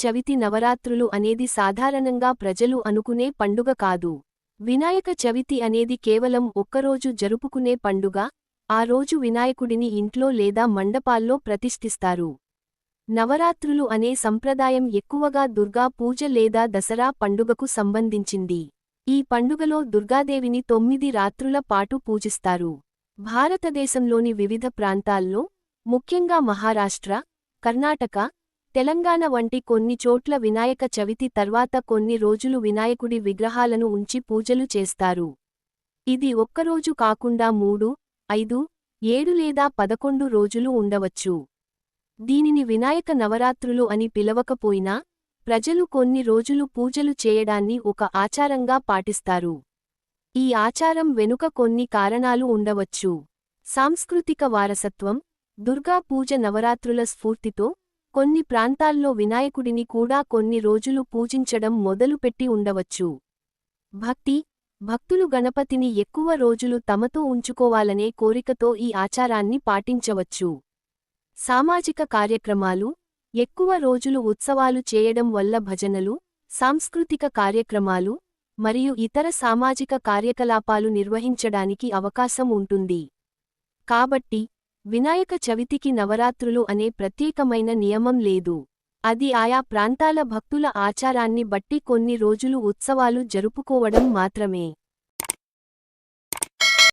చవితి నవరాత్రులు అనేది సాధారణంగా ప్రజలు అనుకునే పండుగ కాదు. వినాయక చవితి అనేది కేవలం ఒక్కరోజు జరుపుకునే పండుగ. ఆ రోజు వినాయకుడిని ఇంట్లో లేదా మండపాల్లో ప్రతిష్ఠిస్తారు. నవరాత్రులు అనే సంప్రదాయం ఎక్కువగా దుర్గా పూజ లేదా దసరా పండుగకు సంబంధించింది. ఈ పండుగలో దుర్గాదేవిని 9 రాత్రుల పాటు పూజిస్తారు. భారతదేశంలోని వివిధ ప్రాంతాల్లో, ముఖ్యంగా మహారాష్ట్ర, కర్ణాటక, తెలంగాణ వంటి కొన్ని చోట్ల వినాయక చవితి తర్వాత కొన్ని రోజులు వినాయకుడి విగ్రహాలను ఉంచి పూజలు చేస్తారు. ఇది ఒక్కరోజు కాకుండా 3, 5, 7 లేదా 11 రోజులు ఉండవచ్చు. దీనిని వినాయక నవరాత్రులు అని పిలవకపోయినా, ప్రజలు కొన్ని రోజులు పూజలు చేయడాన్ని ఒక ఆచారంగా పాటిస్తారు. ఈ ఆచారం వెనుక కొన్ని కారణాలు ఉండవచ్చు. సాంస్కృతిక వారసత్వం, దుర్గా పూజ నవరాత్రుల స్ఫూర్తితో, కొన్ని ప్రాంతాల్లో వినాయకుడిని కూడా కొన్ని రోజులు పూజించడం మొదలుపెట్టి ఉండవచ్చు. భక్తి, భక్తులు గణపతిని ఎక్కువ రోజులు తమతో ఉంచుకోవాలనే కోరికతో ఈ ఆచారాన్ని పాటించవచ్చు. సామాజిక కార్యక్రమాలు, ఎక్కువ రోజులు ఉత్సవాలు చేయడం వల్ల భజనలు, సాంస్కృతిక కార్యక్రమాలు, మరియు ఇతర సామాజిక కార్యకలాపాలు నిర్వహించడానికి అవకాశం ఉంటుంది. కాబట్టి, వినాయక చవితికి నవరాత్రులు అనే ప్రత్యేకమైన నియమం లేదు. అది ఆయా ప్రాంతాల భక్తుల ఆచారాన్ని బట్టి కొన్ని రోజులు ఉత్సవాలు జరుపుకోవడం మాత్రమే.